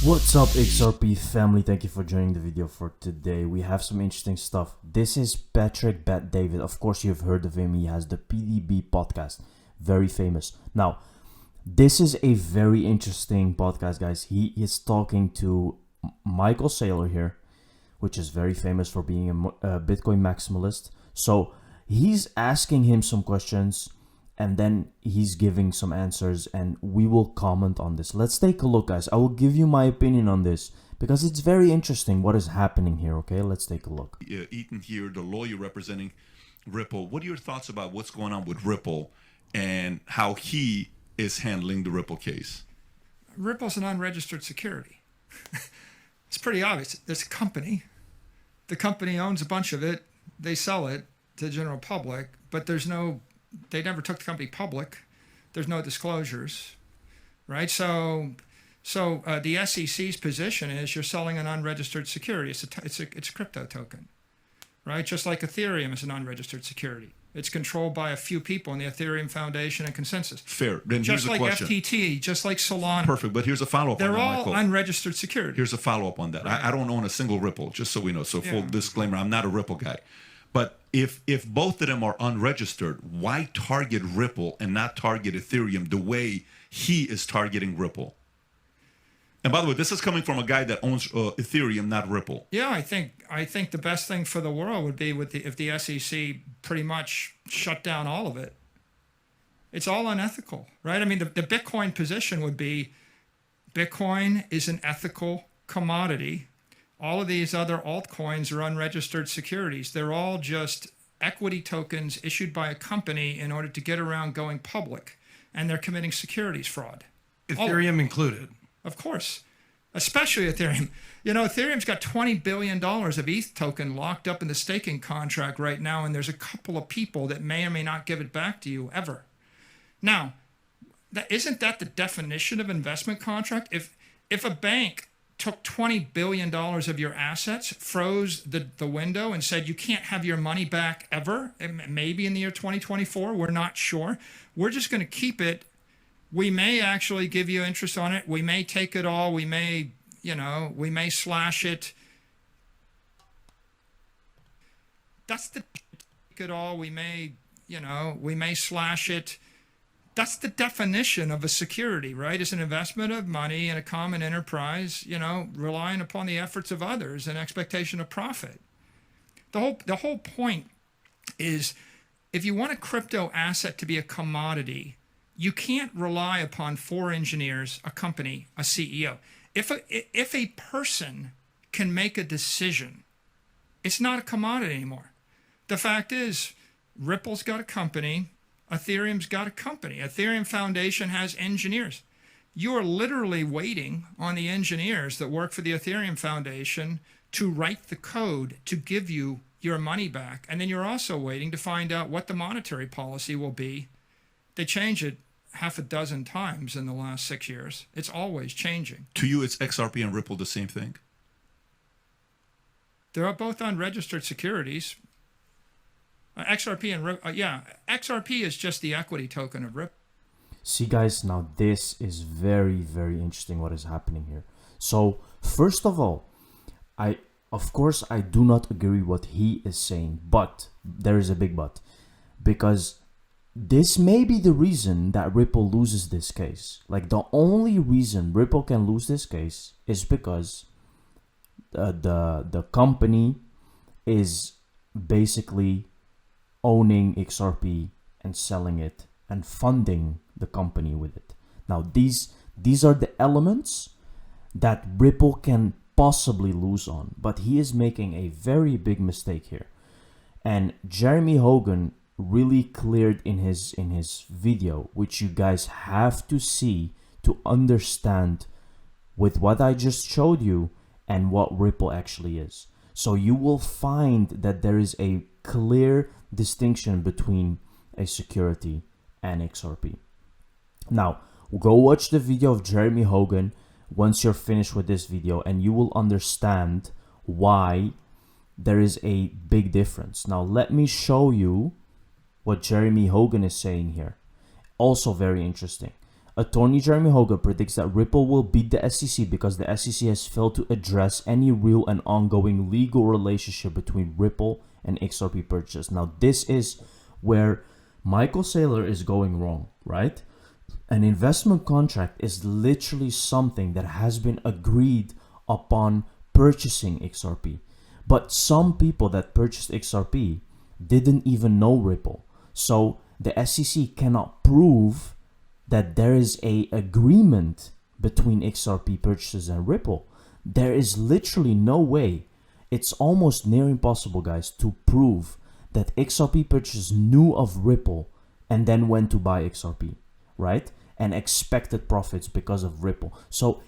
What's up, XRP family? Thank you for joining the video for today. We have some interesting stuff. This is Patrick Bet David. Of course, you've heard of him. He has the PDB podcast, very famous. Now, this is a very interesting podcast, guys. He is talking to Michael Saylor here, which is very famous for being a Bitcoin maximalist. So he's asking him some questions, and then he's giving some answers, and we will comment on this. Let's take a look, guys. I will give you my opinion on this because it's very interesting what is happening here, okay? Let's take a look. Ethan here, the lawyer representing Ripple. What are your thoughts about what's going on with Ripple and how he is handling the Ripple case? Ripple's an unregistered security. It's pretty obvious. There's a company. The company owns a bunch of it. They sell it to the general public, but they never took the company public. There's no disclosures, right? So the SEC's position is you're selling an unregistered security. It's a crypto token, right? Just like Ethereum is an unregistered security. It's controlled by a few people in the Ethereum Foundation and Consensus. Fair. Then here's just a like question. FTT, just like Solana. Perfect. But here's a follow-up on They're that, all Michael. unregistered securities. Here's a follow-up on that. Right. I don't own a single Ripple, just so we know. So full Yeah. disclaimer, I'm not a Ripple guy. But if both of them are unregistered, why target Ripple and not target Ethereum the way he is targeting Ripple? And by the way, this is coming from a guy that owns Ethereum, not Ripple. Yeah, I think the best thing for the world would be if the SEC pretty much shut down all of it. It's all unethical, right? I mean, the Bitcoin position would be Bitcoin is an ethical commodity. All of these other altcoins are unregistered securities. They're all just equity tokens issued by a company in order to get around going public, and they're committing securities fraud. Ethereum included. Of course, especially Ethereum. You know, Ethereum's got $20 billion of ETH token locked up in the staking contract right now, and there's a couple of people that may or may not give it back to you ever. Now, isn't that the definition of investment contract? If a bank took $20 billion of your assets, froze the window and said you can't have your money back ever, maybe in the year 2024, we're not sure. We're just going to keep it. We may actually give you interest on it. We may take it all. We may slash it. That's the take it all. We may slash it. That's the definition of a security, right? It's an investment of money in a common enterprise, relying upon the efforts of others and expectation of profit. The whole point is if you want a crypto asset to be a commodity, you can't rely upon 4 engineers, a company, a CEO. If a person can make a decision, it's not a commodity anymore. The fact is, Ripple's got a company, Ethereum's got a company. Ethereum Foundation has engineers. You are literally waiting on the engineers that work for the Ethereum Foundation to write the code to give you your money back. And then you're also waiting to find out what the monetary policy will be. They change it half a dozen times in the last 6 years. It's always changing. To you, it's XRP and Ripple the same thing? They're both unregistered securities. XRP and XRP is just the equity token of Ripple. See, guys, now this is very, very interesting what is happening here. So, first of all, of course, I do not agree what he is saying, but there is a big but, because this may be the reason that Ripple loses this case. Like, the only reason Ripple can lose this case is because the company is basically owning XRP and selling it and funding the company with it. Now, these are the elements that Ripple can possibly lose on, but he is making a very big mistake here. And Jeremy Hogan really cleared in his video, which you guys have to see to understand with what I just showed you and what Ripple actually is. So you will find that there is a clear distinction between a security and XRP. Now, go watch the video of Jeremy Hogan once you're finished with this video, and you will understand why there is a big difference. Now, let me show you what Jeremy Hogan is saying here. Also very interesting. Attorney Jeremy Hogan predicts that Ripple will beat the SEC because the SEC has failed to address any real and ongoing legal relationship between Ripple and XRP purchase. Now, this is where Michael Saylor is going wrong, right? An investment contract is literally something that has been agreed upon purchasing XRP. But some people that purchased XRP didn't even know Ripple. So the SEC cannot prove that there is a agreement between XRP purchases and Ripple. There is literally no way. It's almost near impossible, guys, to prove that XRP purchasers knew of Ripple and then went to buy XRP, right? And expected profits because of Ripple. So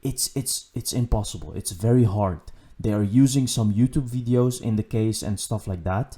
it's impossible. It's very hard. They are using some YouTube videos in the case and stuff like that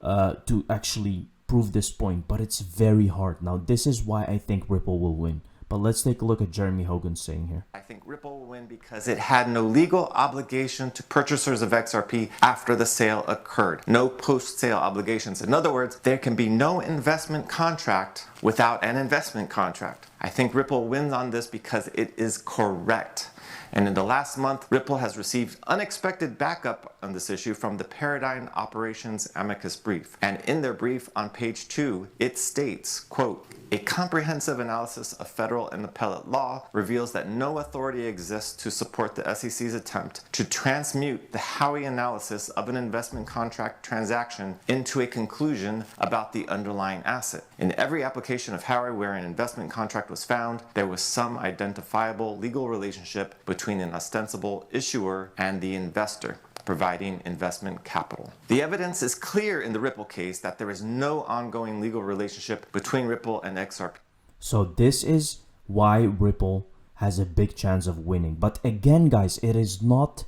to actually prove this point, but it's very hard. Now, this is why I think Ripple will win. But let's take a look at Jeremy Hogan saying here. I think Ripple will win because it had no legal obligation to purchasers of XRP after the sale occurred. No post-sale obligations. In other words, there can be no investment contract without an investment contract. I think Ripple wins on this because it is correct. And in the last month, Ripple has received unexpected backup on this issue from the Paradigm Operations Amicus Brief. And in their brief on page 2, it states, quote, "A comprehensive analysis of federal and appellate law reveals that no authority exists to support the SEC's attempt to transmute the Howey analysis of an investment contract transaction into a conclusion about the underlying asset. In every application of Howey where an investment contract was found, there was some identifiable legal relationship between an ostensible issuer and the investor, providing investment capital. The evidence is clear in the Ripple case that there is no ongoing legal relationship between Ripple and XRP." So this is why Ripple has a big chance of winning. But again, guys, it is not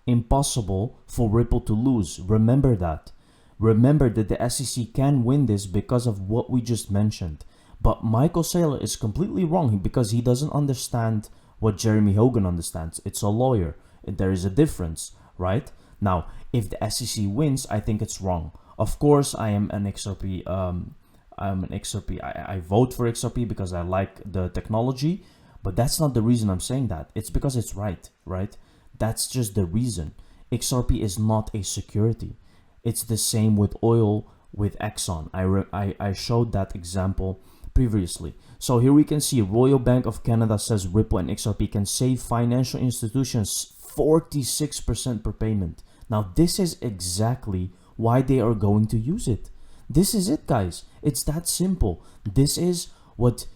impossible for Ripple to lose. Remember that. Remember that the SEC can win this because of what we just mentioned. But Michael Saylor is completely wrong because he doesn't understand what Jeremy Hogan understands. It's a lawyer. There is a difference, right? Now, if the SEC wins, I think it's wrong. Of course, I am an XRP. I vote for XRP because I like the technology, but that's not the reason I'm saying that. It's because it's right? That's just the reason. XRP is not a security. It's the same with oil, with Exxon. I showed that example previously. So here we can see Royal Bank of Canada says Ripple and XRP can save financial institutions 46% per payment. Now, this is exactly why they are going to use it. This is it, guys. It's that simple. This is what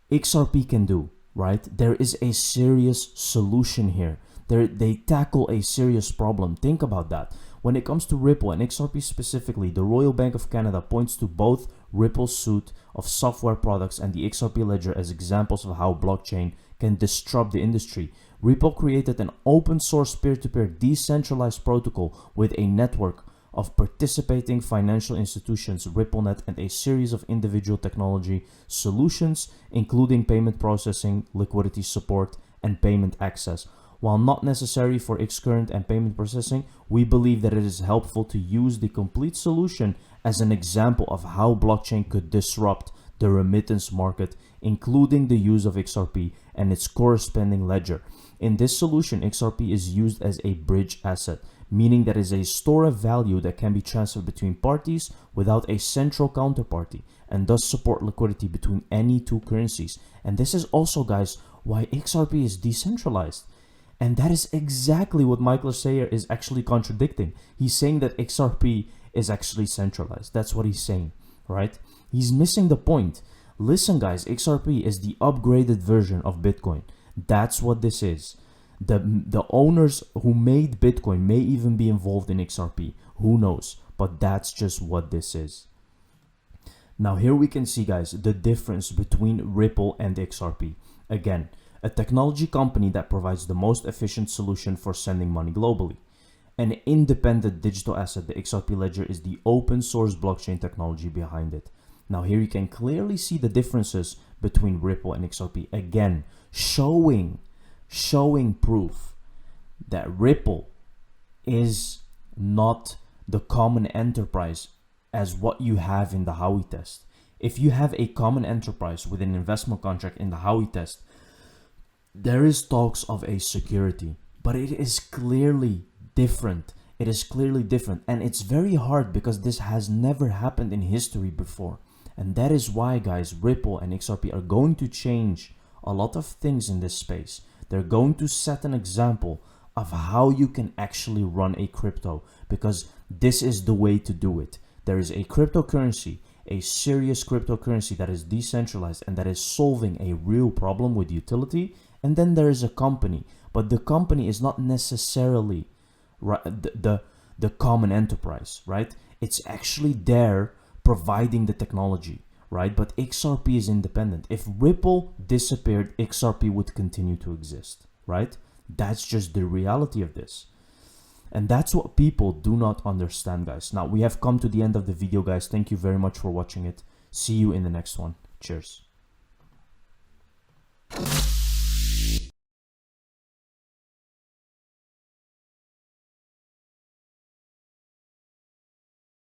XRP can do, right? There is a serious solution here. They tackle a serious problem. Think about that. When it comes to Ripple and XRP specifically, the Royal Bank of Canada points to both Ripple's suite of software products and the XRP ledger as examples of how blockchain can disrupt the industry. Ripple created an open source peer-to-peer decentralized protocol with a network of participating financial institutions, RippleNet, and a series of individual technology solutions, including payment processing, liquidity support, and payment access. While not necessary for Xcurrent and payment processing, we believe that it is helpful to use the complete solution as an example of how blockchain could disrupt the remittance market, including the use of XRP and its corresponding ledger. In this solution, XRP is used as a bridge asset, meaning that it is a store of value that can be transferred between parties without a central counterparty, and thus support liquidity between any two currencies. And this is also, guys, why XRP is decentralized. And that is exactly what Michael Saylor is actually contradicting. He's saying that XRP is actually centralized. That's what he's saying, right? He's missing the point. Listen, guys, XRP is the upgraded version of Bitcoin. That's what this is. The owners who made Bitcoin may even be involved in XRP. Who knows? But that's just what this is. Now here we can see, guys, the difference between Ripple and XRP. Again, a technology company that provides the most efficient solution for sending money globally. An independent digital asset, the XRP ledger is the open source blockchain technology behind it. Now here you can clearly see the differences between Ripple and XRP. Again, showing proof that Ripple is not the common enterprise as what you have in the Howey test. If you have a common enterprise with an investment contract in the Howey test, there is talks of a security, but it is clearly different. It is clearly different, and it's very hard because this has never happened in history before. And that is why, guys, Ripple and XRP are going to change a lot of things in this space. They're going to set an example of how you can actually run a crypto, because this is the way to do it. There is a cryptocurrency, a serious cryptocurrency that is decentralized and that is solving a real problem with utility. And then there is a company, but the company is not necessarily the common enterprise, right? It's actually there providing the technology, right? But XRP is independent. If Ripple disappeared, XRP would continue to exist, right? That's just the reality of this. And that's what people do not understand, guys. Now, we have come to the end of the video, guys. Thank you very much for watching it. See you in the next one. Cheers.